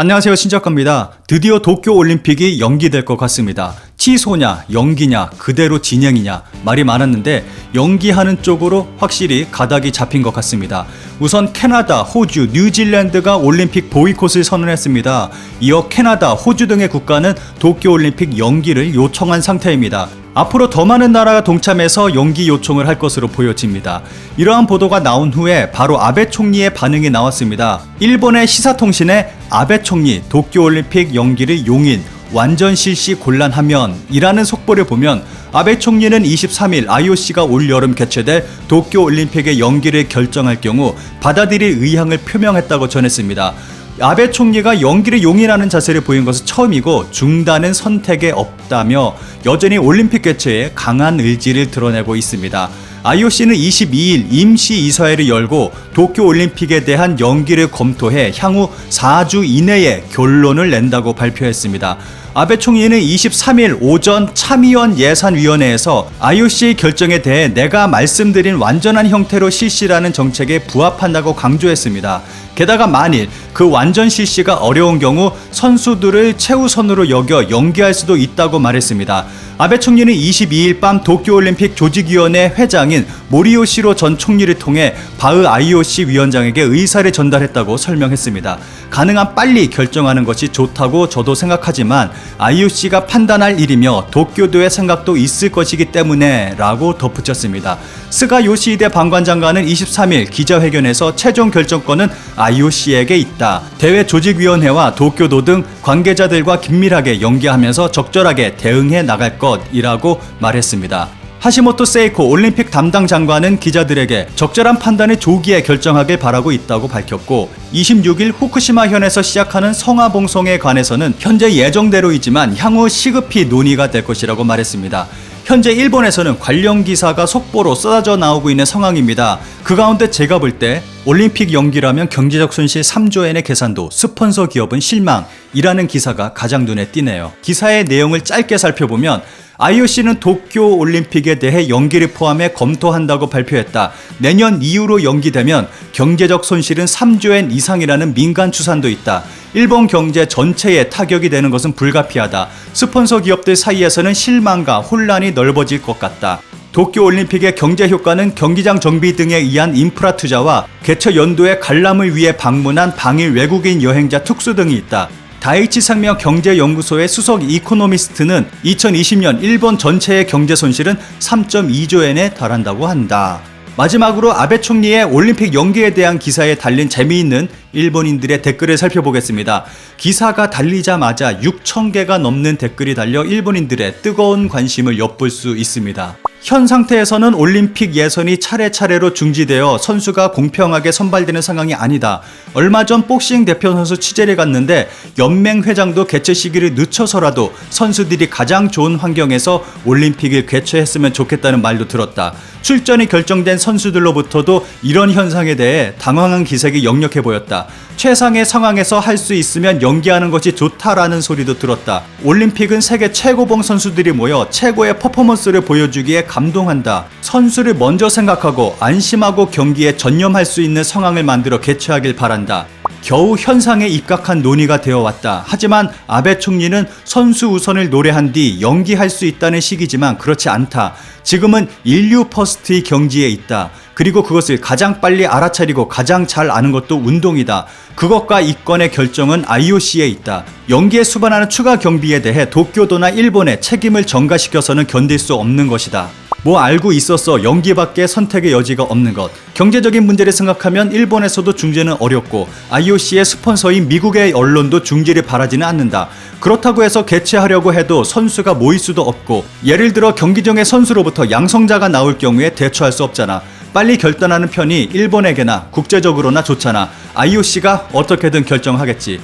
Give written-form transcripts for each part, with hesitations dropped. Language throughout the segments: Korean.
안녕하세요, 신작가입니다. 드디어 도쿄올림픽이 연기될 것 같습니다. 취소냐 연기냐 그대로 진행이냐 말이 많았는데 연기하는 쪽으로 확실히 가닥이 잡힌 것 같습니다. 우선 캐나다, 호주, 뉴질랜드가 올림픽 보이콧을 선언했습니다. 이어 캐나다, 호주 등의 국가는 도쿄올림픽 연기를 요청한 상태입니다. 앞으로 더 많은 나라가 동참해서 연기 요청을 할 것으로 보여집니다. 이러한 보도가 나온 후에 바로 아베 총리의 반응이 나왔습니다. 일본의 시사통신에 아베 총리 도쿄올림픽 연기를 용인 완전 실시 곤란하면 이라는 속보를 보면 아베 총리는 23일 IOC가 올여름 개최될 도쿄올림픽의 연기를 결정할 경우 받아들일 의향을 표명했다고 전했습니다. 아베 총리가 연기를 용인하는 자세를 보인 것은 처음이고 중단은 선택에 없다며 여전히 올림픽 개최에 강한 의지를 드러내고 있습니다. IOC는 22일 임시 이사회를 열고 도쿄올림픽에 대한 연기를 검토해 향후 4주 이내에 결론을 낸다고 발표했습니다. 아베 총리는 23일 오전 참의원 예산위원회에서 IOC 결정에 대해 내가 말씀드린 완전한 형태로 실시라는 정책에 부합한다고 강조했습니다. 게다가 만일 그 완전 실시가 어려운 경우 선수들을 최우선으로 여겨 연기할 수도 있다고 말했습니다. 아베 총리는 22일 밤 도쿄올림픽 조직위원회 회장인 모리요시로 전 총리를 통해 바흐 IOC 위원장에게 의사를 전달했다고 설명했습니다. 가능한 빨리 결정하는 것이 좋다고 저도 생각하지만 IOC가 판단할 일이며 도쿄도의 생각도 있을 것이기 때문에 라고 덧붙였습니다. 스가 요시히데 방관장관은 23일 기자회견에서 최종 결정권은 IOC에게 있다. 대회 조직위원회와 도쿄도 등 관계자들과 긴밀하게 연계하면서 적절하게 대응해 나갈 것이라고 말했습니다. 하시모토 세이코 올림픽 담당 장관은 기자들에게 적절한 판단을 조기에 결정하길 바라고 있다고 밝혔고 26일 후쿠시마현에서 시작하는 성화봉송에 관해서는 현재 예정대로이지만 향후 시급히 논의가 될 것이라고 말했습니다. 현재 일본에서는 관련 기사가 속보로 쏟아져 나오고 있는 상황입니다. 그 가운데 제가 볼 때 올림픽 연기라면 경제적 손실 3조엔의 계산도 스폰서 기업은 실망이라는 기사가 가장 눈에 띄네요. 기사의 내용을 짧게 살펴보면 IOC는 도쿄올림픽에 대해 연기를 포함해 검토한다고 발표했다. 내년 이후로 연기되면 경제적 손실은 3조엔 이상이라는 민간 추산도 있다. 일본 경제 전체에 타격이 되는 것은 불가피하다. 스폰서 기업들 사이에서는 실망과 혼란이 넓어질 것 같다. 도쿄올림픽의 경제 효과는 경기장 정비 등에 의한 인프라 투자와 개최 연도에 관람을 위해 방문한 방일 외국인 여행자 특수 등이 있다. 다이치 생명 경제연구소의 수석 이코노미스트는 2020년 일본 전체의 경제 손실은 3.2조엔에 달한다고 한다. 마지막으로 아베 총리의 올림픽 연기에 대한 기사에 달린 재미있는 일본인들의 댓글을 살펴보겠습니다. 기사가 달리자마자 6,000개가 넘는 댓글이 달려 일본인들의 뜨거운 관심을 엿볼 수 있습니다. 현 상태에서는 올림픽 예선이 차례차례로 중지되어 선수가 공평하게 선발되는 상황이 아니다. 얼마 전 복싱 대표 선수 취재를 갔는데 연맹 회장도 개최 시기를 늦춰서라도 선수들이 가장 좋은 환경에서 올림픽을 개최했으면 좋겠다는 말도 들었다. 출전이 결정된 선수들로부터도 이런 현상에 대해 당황한 기색이 역력해 보였다. 최상의 상황에서 할 수 있으면 연기하는 것이 좋다라는 소리도 들었다. 올림픽은 세계 최고봉 선수들이 모여 최고의 퍼포먼스를 보여주기에 감동한다. 선수를 먼저 생각하고 안심하고 경기에 전념할 수 있는 상황을 만들어 개최하길 바란다. 겨우 현상에 입각한 논의가 되어 왔다. 하지만 아베 총리는 선수 우선을 노래한 뒤 연기할 수 있다는 시기지만 그렇지 않다. 지금은 인류 퍼스트의 경지에 있다. 그리고 그것을 가장 빨리 알아차리고 가장 잘 아는 것도 운동이다. 그것과 이권의 결정은 IOC에 있다. 연기에 수반하는 추가 경비에 대해 도쿄도나 일본의 책임을 전가시켜서는 견딜 수 없는 것이다. 뭐 알고 있었어. 연기밖에 선택의 여지가 없는 것. 경제적인 문제를 생각하면 일본에서도 중재는 어렵고 IOC의 스폰서인 미국의 언론도 중지를 바라지는 않는다. 그렇다고 해서 개최하려고 해도 선수가 모일 수도 없고 예를 들어 경기 중에 선수로부터 양성자가 나올 경우에 대처할 수 없잖아. 빨리 결단하는 편이 일본에게나 국제적으로나 좋잖아. IOC가 어떻게든 결정하겠지.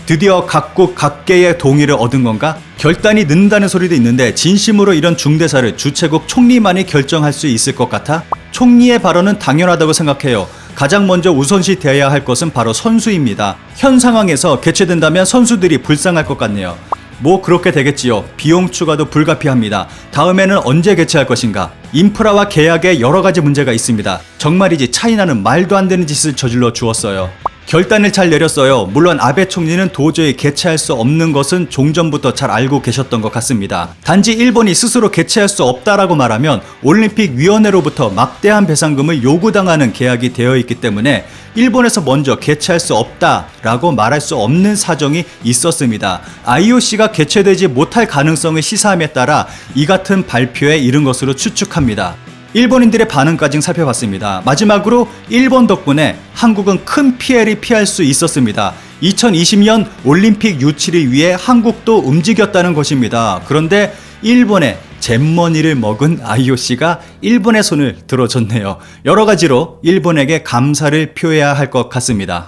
드디어 각국 각계의 동의를 얻은 건가? 결단이 늦는다는 소리도 있는데 진심으로 이런 중대사를 주최국 총리만이 결정할 수 있을 것 같아? 총리의 발언은 당연하다고 생각해요. 가장 먼저 우선시 되어야 할 것은 바로 선수입니다. 현 상황에서 개최된다면 선수들이 불쌍할 것 같네요. 뭐 그렇게 되겠지요. 비용 추가도 불가피합니다. 다음에는 언제 개최할 것인가? 인프라와 계약에 여러 가지 문제가 있습니다. 정말이지 차이나는 말도 안 되는 짓을 저질러 주었어요. 결단을 잘 내렸어요. 물론 아베 총리는 도저히 개최할 수 없는 것은 종전부터 잘 알고 계셨던 것 같습니다. 단지 일본이 스스로 개최할 수 없다라고 말하면 올림픽위원회로부터 막대한 배상금을 요구당하는 계약이 되어 있기 때문에 일본에서 먼저 개최할 수 없다라고 말할 수 없는 사정이 있었습니다. IOC가 개최되지 못할 가능성을 시사함에 따라 이 같은 발표에 이른 것으로 추측합니다. 일본인들의 반응까지 살펴봤습니다. 마지막으로 일본 덕분에 한국은 큰 피해를 피할 수 있었습니다. 2020년 올림픽 유치를 위해 한국도 움직였다는 것입니다. 그런데 일본의 잼머니를 먹은 IOC가 일본의 손을 들어줬네요. 여러 가지로 일본에게 감사를 표해야 할 것 같습니다.